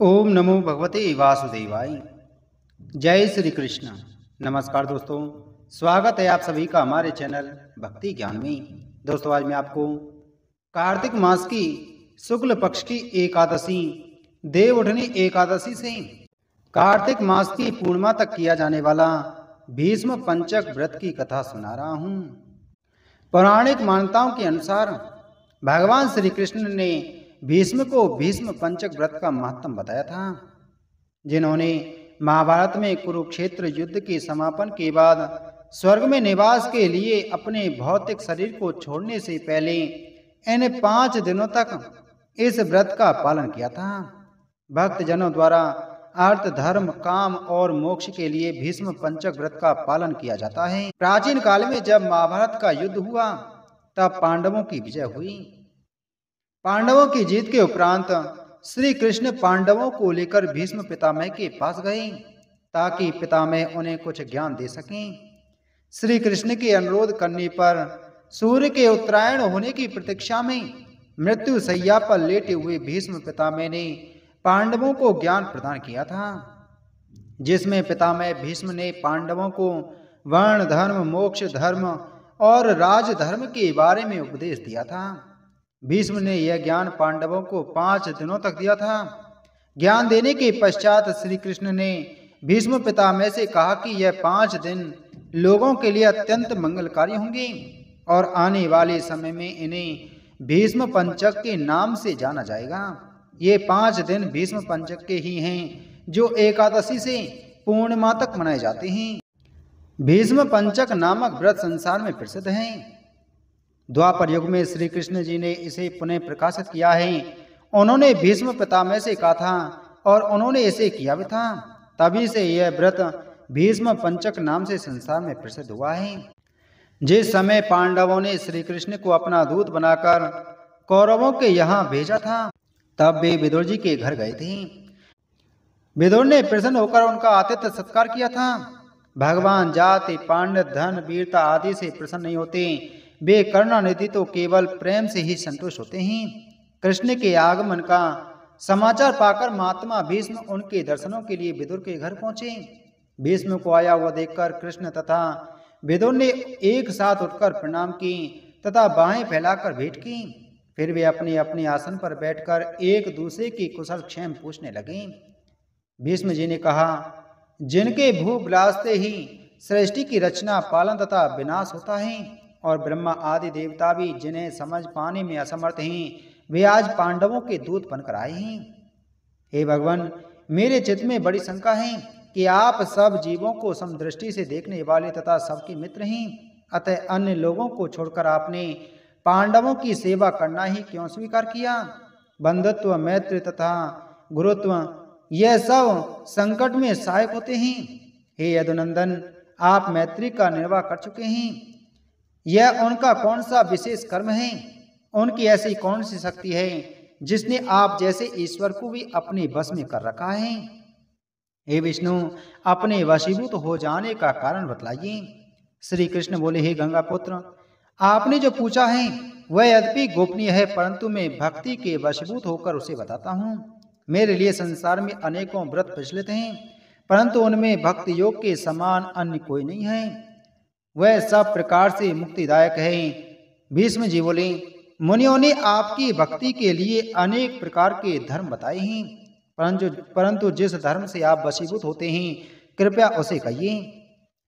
ओम नमो भगवते वासुदेवाय। जय श्री कृष्ण। नमस्कार दोस्तों, स्वागत है आप सभी का हमारे चैनल भक्ति ज्ञान में। दोस्तों, आज मैं आपको कार्तिक मास की शुक्ल पक्ष की एकादशी देवउठनी एकादशी से कार्तिक मास की पूर्णिमा तक किया जाने वाला भीष्म पंचक व्रत की कथा सुना रहा हूँ। पौराणिक मान्यताओं के अनुसार भगवान श्री कृष्ण ने भीष्म को भीष्म पंचक व्रत का महत्व बताया था, जिन्होंने महाभारत में कुरुक्षेत्र युद्ध के समापन के बाद स्वर्ग में निवास के लिए अपने भौतिक शरीर को छोड़ने से पहले इन 5 दिनों तक इस व्रत का पालन किया था। भक्त जनों द्वारा अर्थ, धर्म, काम और मोक्ष के लिए भीष्म पंचक व्रत का पालन किया जाता है। प्राचीन काल में जब महाभारत का युद्ध हुआ तब पांडवों की विजय हुई। पांडवों की जीत के उपरांत श्री कृष्ण पांडवों को लेकर भीष्म पितामह के पास गए ताकि पितामह उन्हें कुछ ज्ञान दे सकें। श्री कृष्ण के अनुरोध करने पर सूर्य के उत्तरायण होने की प्रतीक्षा में मृत्यु शैया पर लेटे हुए भीष्म पितामह ने पांडवों को ज्ञान प्रदान किया था, जिसमें पितामह भीष्म ने पांडवों को वर्ण धर्म, मोक्ष धर्म और राज धर्म के बारे में उपदेश दिया था। भीष्म ने यह ज्ञान पांडवों को 5 दिनों तक दिया था। ज्ञान देने के पश्चात श्री कृष्ण ने भीष्म पितामह से कहा कि यह 5 दिन लोगों के लिए अत्यंत मंगलकारी होंगे और आने वाले समय में इन्हें भीष्म पंचक के नाम से जाना जाएगा। ये 5 दिन भीष्म पंचक के ही हैं, जो एकादशी से पूर्णिमा तक मनाए जाते हैं। भीष्म पंचक नामक व्रत संसार में प्रसिद्ध है। द्वापर युग में श्री कृष्ण जी ने इसे पुनः प्रकाशित किया है। उन्होंने भीष्म पितामह से कहा था और उन्होंने इसे किया भी था। तभी से यह व्रत भीष्म पंचक नाम से संसार में प्रसिद्ध हुआ है। जिस समय पांडवों ने श्री कृष्ण को अपना दूत बनाकर कौरवों के यहाँ भेजा था, तब वे विदुर जी के घर गए थे। विदुर ने प्रसन्न होकर उनका आतिथ्य सत्कार किया था। भगवान जाति, पांडित, धन, वीरता आदि से प्रसन्न नहीं होते। वे करुणानिधि तो केवल प्रेम से ही संतुष्ट होते हैं। कृष्ण के आगमन का समाचार पाकर महात्मा भीष्म उनके दर्शनों के लिए विदुर के घर पहुंचे। भीष्म को आया हुआ देखकर कृष्ण तथा विदुर ने एक साथ उठकर प्रणाम की तथा बाहें फैलाकर भेंट की। फिर वे अपने अपने आसन पर बैठकर एक दूसरे की कुशल क्षेम पूछने लगे। भीष्म जी ने कहा, जिनके भू विलासते ही सृष्टि की रचना, पालन तथा विनाश होता है और ब्रह्मा आदि देवता भी जिन्हें समझ पाने में असमर्थ हैं, वे आज पांडवों के दूत बनकर आए हैं। हे भगवान, मेरे चित्त में बड़ी शंका है कि आप सब जीवों को समदृष्टि से देखने वाले तथा सबके मित्र हैं। अतः अन्य लोगों को छोड़कर आपने पांडवों की सेवा करना ही क्यों स्वीकार किया? बंधुत्व, मैत्री तथा गुरुत्व, यह सब संकट में सहायक होते हैं। हे यदुनंदन, आप मैत्री का निर्वाह कर चुके हैं। यह उनका कौन सा विशेष कर्म है? उनकी ऐसी कौन सी शक्ति है जिसने आप जैसे ईश्वर को भी अपने बस में कर रखा है? हे विष्णु, अपने वशीभूत हो जाने का कारण बतलाइए। श्री कृष्ण बोले, हे गंगा पुत्र, आपने जो पूछा है वह यद्यपि गोपनीय है, परंतु मैं भक्ति के वशीभूत होकर उसे बताता हूँ। मेरे लिए संसार में अनेकों व्रत प्रचलित हैं, परंतु उनमें भक्ति योग के समान अन्य कोई नहीं है। वह सब प्रकार से मुक्तिदायक है। भीष्म जी बोले, मुनियों ने आपकी भक्ति के लिए अनेक प्रकार के धर्म बताए हैं, परंतु जिस धर्म से आप वशीभूत होते हैं, कृपया उसे कहिए।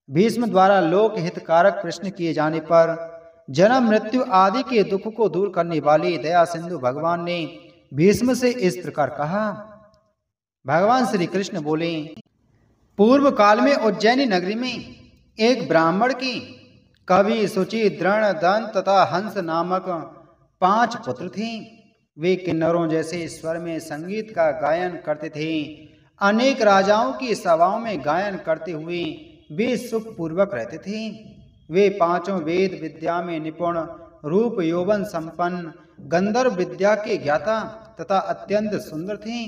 भीष्म द्वारा लोक हितकारक प्रश्न किए जाने पर जन्म, मृत्यु आदि के दुख को दूर करने वाले दया सिंधु भगवान ने भीष्म से इस प्रकार कहा। भगवान श्री कृष्ण बोले, पूर्व काल में उज्जैनी नगरी में एक ब्राह्मण की कवि, शुचि, द्रोण, दंत तथा हंस नामक 5 पुत्र थे। वे किन्नरों जैसे स्वर में संगीत का गायन करते थे। अनेक राजाओं की सभाओं में गायन करते हुए वे सुखपूर्वक रहते थे। वे 5 वेद विद्या में निपुण, रूप यौवन संपन्न, गंधर्व विद्या के ज्ञाता तथा अत्यंत सुंदर थे।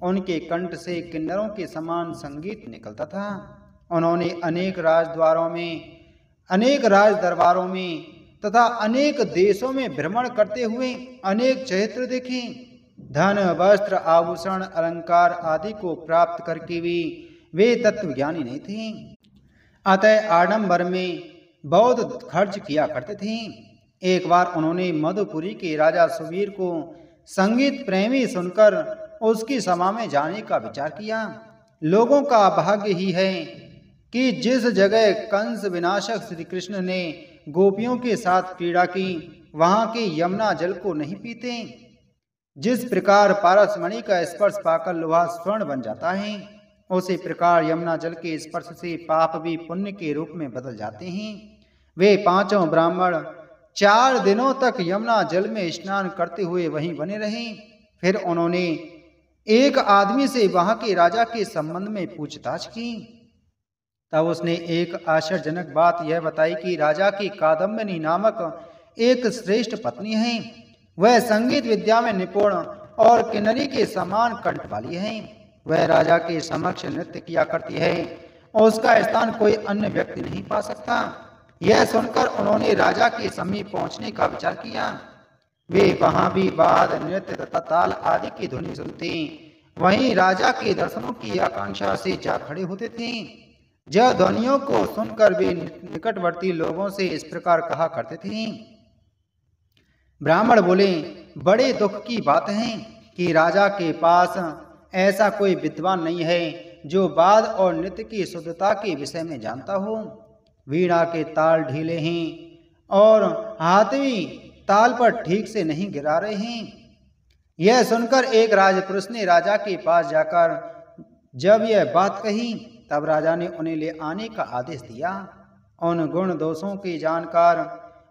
उनके कंठ से किन्नरों के समान संगीत निकलता था। उन्होंने अनेक राजद्वारों में, अनेक राज दरबारों में तथा अनेक देशों में भ्रमण करते हुए अनेक चरित्र देखे। धन वस्त्र आभूषण अलंकार आदि को प्राप्त करके भी वे तत्वज्ञानी नहीं थे, अतः आडंबर में बहुत खर्च किया करते थे। एक बार उन्होंने मधुपुरी के राजा सुवीर को संगीत प्रेमी सुनकर उसकी सभा में जाने का विचार किया। लोगों का भाग्य ही है कि जिस जगह कंस विनाशक श्री कृष्ण ने गोपियों के साथ क्रीड़ा की वहां के यमुना जल को नहीं पीते। जिस प्रकार पारसमणि का स्पर्श पाकर लोहा स्वर्ण बन जाता है, उसी प्रकार यमुना जल के स्पर्श से पाप भी पुण्य के रूप में बदल जाते हैं। वे पांचों ब्राह्मण 4 दिनों तक यमुना जल में स्नान करते हुए वहीं बने रहे। फिर उन्होंने एक आदमी से वहां के राजा के संबंध में पूछताछ की। तब उसने एक आश्चर्यजनक बात यह बताई कि राजा की कादम्बिनी नामक एक श्रेष्ठ पत्नी है। वह संगीत विद्या में निपुण और किन्नरी के समान कंठ वाली है। वह राजा के समक्ष नृत्य किया करती है और उसका स्थान कोई अन्य व्यक्ति नहीं पा सकता। यह सुनकर उन्होंने राजा के समीप पहुंचने का विचार किया। वे वहां भी वाद नृत्य तथा ताल आदि की ध्वनि सुनते वहीं राजा के दर्शनों की आकांक्षा से जा खड़े होते थे। जब ध्वनियों को सुनकर वे निकटवर्ती लोगों से इस प्रकार कहा करते थे। ब्राह्मण बोले, बड़े दुख की बात है कि राजा के पास ऐसा कोई विद्वान नहीं है जो वाद और नृत्य की शुद्धता के विषय में जानता हो। वीणा के ताल ढीले हैं और हाथवी ताल पर ठीक से नहीं गिरा रहे हैं। यह सुनकर एक राजपुरुष ने राजा के पास जाकर जब यह बात कही, तब राजा ने उन्हें ले आने का आदेश दिया। उन गुण दोषों के जानकार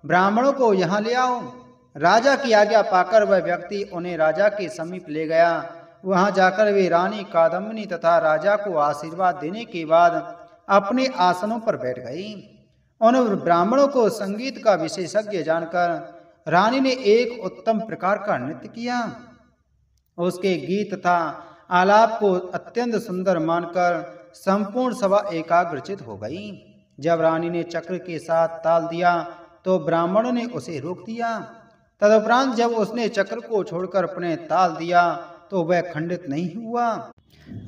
ब्राह्मणों को यहाँ ले आओ। राजा की आज्ञा पाकर वह व्यक्ति उन्हें राजा के समीप ले गया। वहां जाकर वे रानी कादम्बिनी तथा राजा को आशीर्वाद देने के बाद अपने आसनों पर बैठ गई। उन ब्राह्मणों को संगीत का विशेषज्ञ जानकर रानी ने एक उत्तम प्रकार का नृत्य किया। उसके गीत तथा आलाप को अत्यंत सुंदर मानकर संपूर्ण सभा एकाग्रचित हो गई। जब रानी ने चक्र के साथ ताल दिया तो ब्राह्मणों ने उसे रोक दिया। तदुपरांत जब उसने चक्र को छोड़कर अपने ताल दिया तो वह खंडित नहीं हुआ।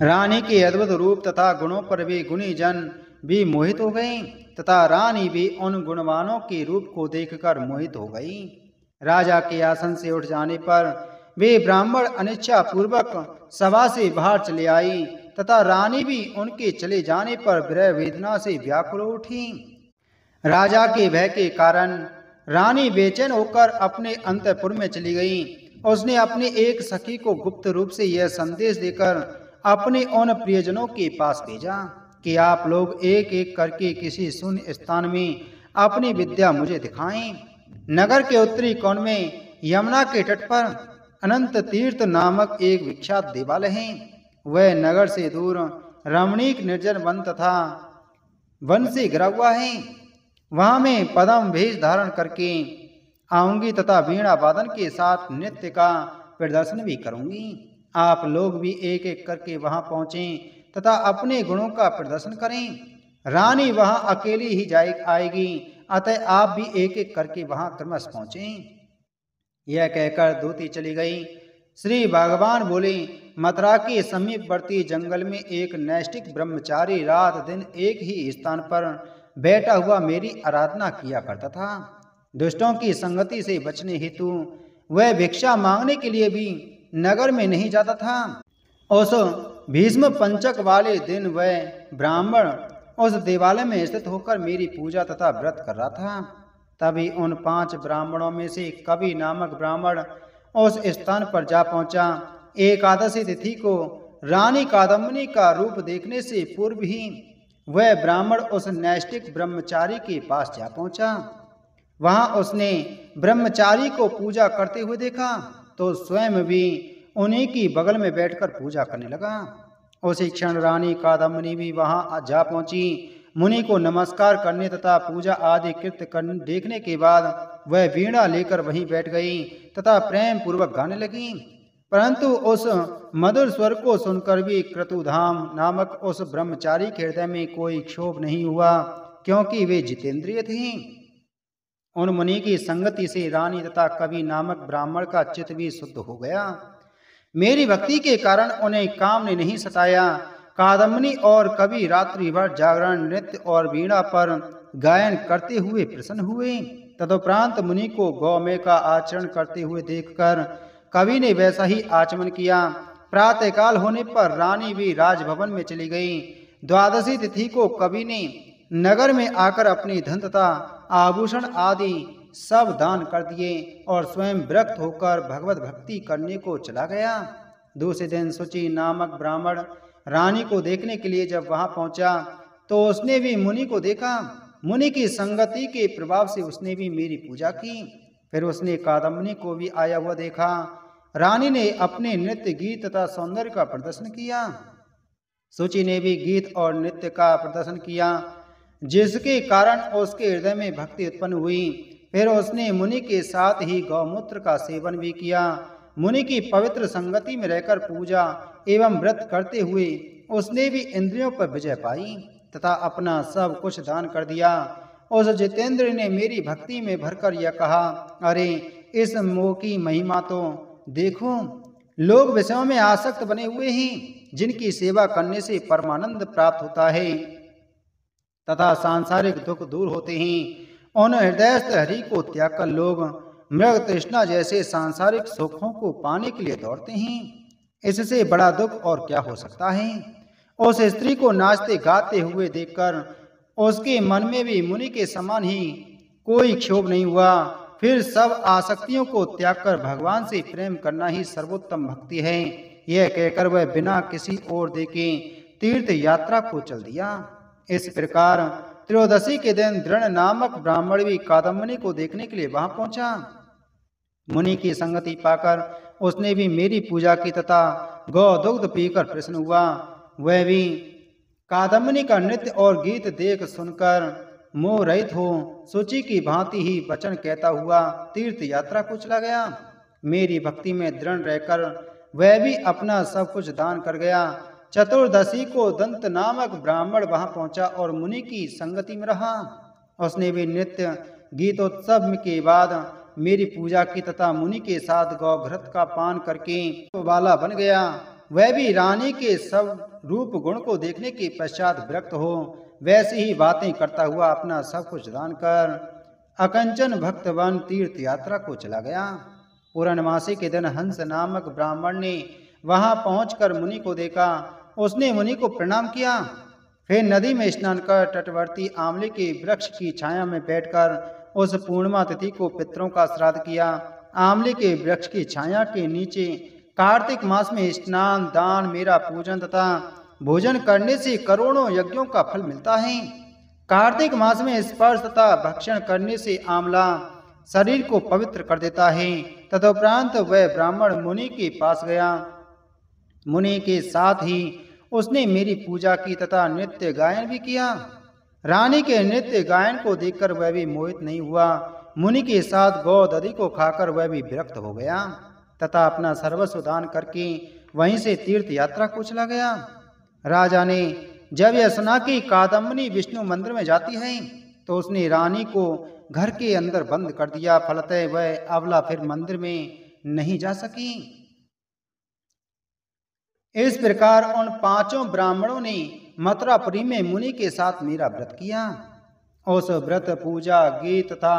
रानी के अद्भुत रूप तथा गुणों पर वे गुणी जन भी मोहित हो गए तथा रानी भी उन गुणवानों के रूप को देखकर मोहित हो गई। राजा के आसन से उठ जाने पर वे ब्राह्मण अनिच्छा पूर्वक सभा से बाहर चले आई तथा रानी भी उनके चले जाने पर विरह वेदना से व्याकुल उठी। राजा के भय के कारण रानी बेचैन होकर अपने अंतःपुर में चली गई। उसने अपनी एक सखी को गुप्त रूप से यह संदेश देकर अपने उन प्रियजनों के पास भेजा कि आप लोग एक एक करके किसी शून्य स्थान में अपनी विद्या मुझे दिखाएं। नगर के उत्तरी कोण में यमुना के तट पर अनंत तीर्थ नामक एक विख्यात देवालय है। वह नगर से दूर रमणीक निर्जन वन तथा वन से घिरा हुआ है। वहां मैं पद्म भेष धारण करके आऊंगी तथा वीणा वादन के साथ नृत्य का प्रदर्शन भी करूंगी। आप लोग भी एक एक करके वहां पहुंचें तथा अपने गुणों का प्रदर्शन करें। रानी वहां अकेली ही आएगी, अतः आप भी एक एक करके वहां क्रमश पहुंचें। यह कहकर दूती चली गई। श्री भगवान बोले, मथुरा के समीपवर्ती जंगल में एक नैष्ठिक ब्रह्मचारी रात दिन एक ही स्थान पर बैठा हुआ मेरी आराधना किया करता था। दुष्टों की संगति से बचने हेतु वह भिक्षा मांगने के लिए भी नगर में नहीं जाता था। उस भीष्म पंचक वाले दिन वह ब्राह्मण उस देवालय में स्थित होकर मेरी पूजा तथा व्रत कर रहा था। तभी उन 5 ब्राह्मणों में से कवि नामक ब्राह्मण उस स्थान पर जा पहुंचा। एकादशी तिथि को रानी कादम्बिनी का रूप देखने से पूर्व ही वह ब्राह्मण उस नैष्ठिक ब्रह्मचारी के पास जा पहुंचा। वहां उसने ब्रह्मचारी को पूजा करते हुए देखा तो स्वयं भी उन्हीं की बगल में बैठकर पूजा करने लगा। उसी क्षण रानी कादम्बिनी भी वहां जा पहुंची। मुनि को नमस्कार करने तथा पूजा आदि कृत्य करने देखने के बाद वह वीणा लेकर वहीं बैठ गई तथा प्रेम पूर्वक गाने लगी। परंतु उस मधुर स्वर को सुनकर भी क्रतुधाम नामक उस ब्रह्मचारी के हृदय में कोई क्षोभ नहीं हुआ, क्योंकि वे जितेंद्रिय थे। उन मुनि की संगति से रानी तथा कवि नामक ब्राह्मण का चित्त भी शुद्ध हो गया। मेरी भक्ति के कारण उन्हें काम ने नहीं सताया। कादम्बनी और कवि रात्रि भर जागरण, नृत्य और वीणा पर गायन करते हुए प्रसन्न हुए। तदुपरांत मुनि को गौमेय का आचरण करते हुए देखकर कवि ने वैसा ही आचमन किया। प्रातःकाल होने पर रानी भी राजभवन में चली गई। द्वादशी तिथि को कवि ने नगर में आकर अपनी धन तथा आभूषण आदि सब दान कर दिए और स्वयं विरक्त होकर भगवत भक्ति करने को चला गया। दूसरे दिन शुचि नामक ब्राह्मण रानी को देखने के लिए जब वहां पहुंचा तो उसने भी मुनि को देखा। मुनि की संगति के प्रभाव से उसने भी मेरी पूजा की। फिर उसने कादम्बनी को भी आया हुआ देखा। रानी ने अपने नृत्य, गीत तथा सौंदर्य का प्रदर्शन किया। शुचि ने भी गीत और नृत्य का प्रदर्शन किया, जिसके कारण उसके हृदय में भक्ति उत्पन्न हुई। फिर उसने मुनि के साथ ही गौमूत्र का सेवन भी किया। मुनि की पवित्र संगति में रहकर पूजा एवं व्रत करते हुए उसने भी इंद्रियों पर विजय पाई तथा अपना सब कुछ दान कर दिया। उस जितेंद्र ने मेरी भक्ति में भरकर यह कहा, अरे इस मोह की महिमा तो देखो। लोग विषयों में आसक्त बने हुए हैं, जिनकी सेवा करने से परमानंद प्राप्त होता है तथा सांसारिक दुख दूर होते हैं। उन हृदयस्थ हरि को त्याग कर लोग मृग तृष्णा जैसे सांसारिक सुखों को पाने के लिए दौड़ते हैं। इससे बड़ा दुख और क्या हो सकता है। उस स्त्री को नाचते गाते हुए देखकर उसके मन में भी मुनि के समान ही कोई क्षोभ नहीं हुआ। फिर सब आसक्तियों को त्याग कर भगवान से प्रेम करना ही सर्वोत्तम भक्ति है। यह कहकर वह बिना किसी ओर देखे तीर्थ यात्रा को चल दिया। इस प्रकार त्रयोदशी के दिन दृढ़ नामक ब्राह्मण भी कादम्बनी को देखने के लिए वहां पहुंचा। मुनि की संगति पाकर उसने भी मेरी पूजा की तथा गौ दुग्ध पीकर प्रसन्न हुआ। वह भी कादम्बनी का नृत्य और गीत देख सुनकर मोह रहित हो शुचि की भांति ही वचन कहता हुआ तीर्थ यात्रा को चला गया। मेरी भक्ति में दृढ़ रहकर वह भी अपना सब कुछ दान कर गया। चतुर्दशी को दंत नामक ब्राह्मण वहां पहुंचा और मुनि की संगति में रहा। उसने भी नृत्य गीतोत्सव के बाद मेरी पूजा की तथा मुनि के साथ गौघृत का पान करके वाला बन गया। वह भी रानी के सब रूप गुण को देखने के पश्चात विरक्त हो वैसे ही बातें करता हुआ अपना सब कुछ दान कर अकंचन भक्तवन तीर्थ यात्रा को चला गया। पूर्णमासी के दिन हंस नामक ब्राह्मण ने वहां पहुंचकर मुनि को देखा। उसने मुनि को प्रणाम किया। फिर नदी में स्नान कर तटवर्ती आंवले के वृक्ष की छाया में बैठकर उस पूर्णिमा तिथि को पितरों का श्राद्ध किया। आंवले के वृक्ष की छाया के नीचे कार्तिक मास में स्नान, दान, मेरा पूजन तथा भोजन करने से करोड़ों यज्ञों का फल मिलता है। कार्तिक मास में स्पर्श तथा भक्षण करने से आंवला शरीर को पवित्र कर देता है। तदुपरांत वह ब्राह्मण मुनि के पास गया। मुनि के साथ ही उसने मेरी पूजा की तथा नृत्य गायन भी किया। रानी के नृत्य गायन को देखकर वह भी मोहित नहीं हुआ। मुनि के साथ गौ दधि को खाकर वह भी विरक्त हो गया तथा अपना सर्वस्व दान करके वहीं से तीर्थ यात्रा को चला गया। राजा ने जब यह सुना कि कादम्बनी विष्णु मंदिर में जाती है तो उसने रानी को घर के अंदर बंद कर दिया। फलतः वह अबला फिर मंदिर में नहीं जा सकी। इस प्रकार उन पांचों ब्राह्मणों ने मथुरापुरी में मुनि के साथ मेरा व्रत किया। उस व्रत, पूजा, गीत तथा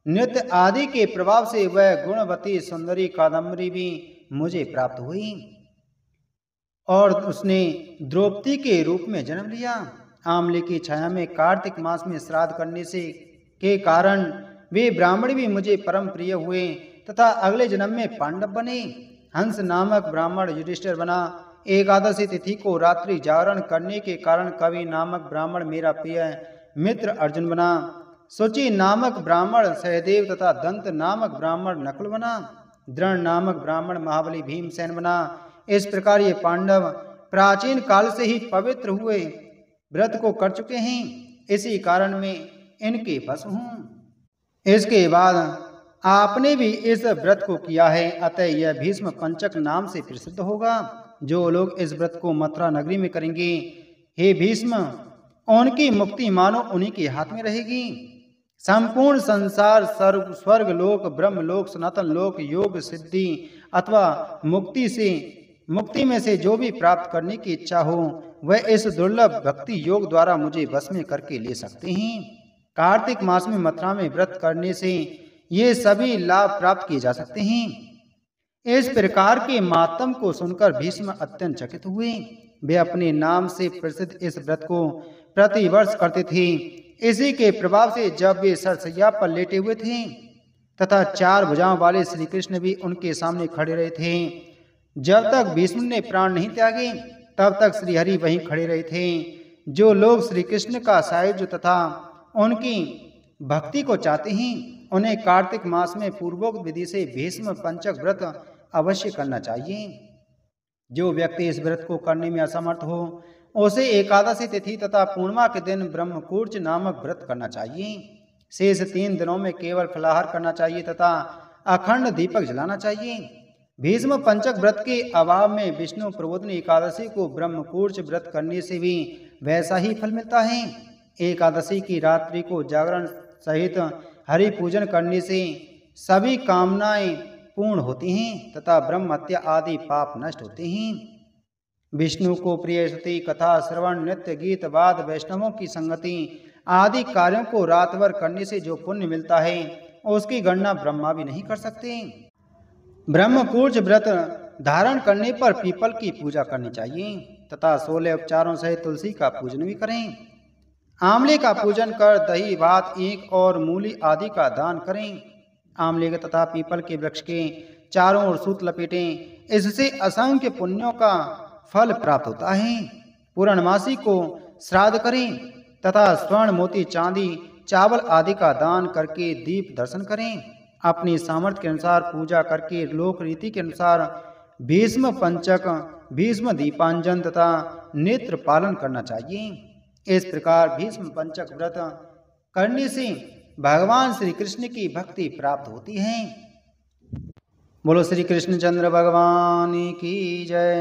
नृत्य आदि के प्रभाव से वह गुणवती सुंदरी कादम्बरी भी मुझे प्राप्त हुई और उसने द्रौपदी के रूप में जन्म लिया। आंवले की छाया में कार्तिक मास में श्राद्ध करने से के कारण वे ब्राह्मण भी मुझे परम प्रिय हुए तथा अगले जन्म में पांडव बने। हंस नामक ब्राह्मण युधिष्ठिर बना। एकादशी तिथि को रात्रि जागरण करने के कारण कवि नामक ब्राह्मण मेरा प्रिय मित्र अर्जुन बना। शुचि नामक ब्राह्मण सहदेव तथा दंत नामक ब्राह्मण नकुल बना। दृढ़ नामक ब्राह्मण महाबली भीमसेन बना। इस प्रकार ये पांडव प्राचीन काल से ही पवित्र हुए व्रत को कर चुके हैं। इसी कारण मैं इनके बस हूँ। इसके बाद आपने भी इस व्रत को किया है, अतः यह भीष्म पंचक नाम से प्रसिद्ध होगा। जो लोग इस व्रत को मथुरा नगरी में करेंगे, हे भीष्म, उनकी मुक्ति मानो उन्हीं के हाथ में रहेगी। संपूर्ण संसार स्वर्ग लोक, ब्रह्म लोक, सनातन लोक, योग सिद्धि अथवा मुक्ति में से जो भी प्राप्त करने की इच्छा हो वह इस दुर्लभ भक्ति योग द्वारा मुझे बस में करके ले सकते हैं। कार्तिक मास में मथुरा में व्रत करने से ये सभी लाभ प्राप्त किए जा सकते हैं। इस प्रकार के मातम को सुनकर भीष्म अत्यंत चकित हुए। वे अपने नाम से प्रसिद्ध इस व्रत को प्रतिवर्ष करते थे। इसी के प्रभाव से जब वे सरसैया पर लेटे हुए थे तथा 4 भुजाओं वाले श्री कृष्ण भी उनके सामने खड़े रहे थे, जब तक भीष्म ने प्राण नहीं त्यागे तब तक श्रीहरि वहीं खड़े रहे थे। जो लोग श्री कृष्ण का सायुज्य तथा उनकी भक्ति को चाहते हैं उन्हें कार्तिक मास में पूर्वोक्त विधि से भीष्म पंचक व्रत अवश्य करना चाहिए। जो व्यक्ति इस व्रत को करने में असमर्थ हो उसे एकादशी तिथि तथा पूर्णिमा के दिन ब्रह्मकूर्च नामक व्रत करना चाहिए। शेष 3 दिनों में केवल फलाहार करना चाहिए तथा अखंड दीपक जलाना चाहिए। भीष्म पंचक व्रत के अभाव में विष्णु प्रबोधनी एकादशी को ब्रह्मकूर्च व्रत करने से भी वैसा ही फल मिलता है। एकादशी की रात्रि को जागरण सहित हरि पूजन करने से सभी कामनाएं पूर्ण होती हैं तथा ब्रह्म हत्या आदि पाप नष्ट होते हैं। विष्णु को प्रिय स्तुति, कथा श्रवण, नृत्य, गीत, वाद, वैष्णवों की संगति आदि कार्यों को रात भर करने से जो पुण्य मिलता है उसकी गणना ब्रह्मा भी नहीं कर सकते। ब्रह्मकूर्च व्रत धारण करने पर पीपल की पूजा करनी चाहिए तथा 16 उपचारों सहित तुलसी का पूजन भी करें। आंवले का पूजन कर दही भात, ईख और मूली आदि का दान करें। आंवले के तथा पीपल के वृक्ष के चारों ओर सूत लपेटें, इससे असंख्य पुण्यों का फल प्राप्त होता है। पूर्णमासी को श्राद्ध करें तथा स्वर्ण, मोती, चांदी, चावल आदि का दान करके दीप दर्शन करें। अपनी सामर्थ्य के अनुसार पूजा करके लोक रीति के अनुसार भीष्म पंचक, भीष्म दीपांजन तथा नेत्र पालन करना चाहिए। इस प्रकार भीष्म पंचक व्रत करने से भगवान श्री कृष्ण की भक्ति प्राप्त होती है। बोलो श्री कृष्णचंद्र भगवान की जय।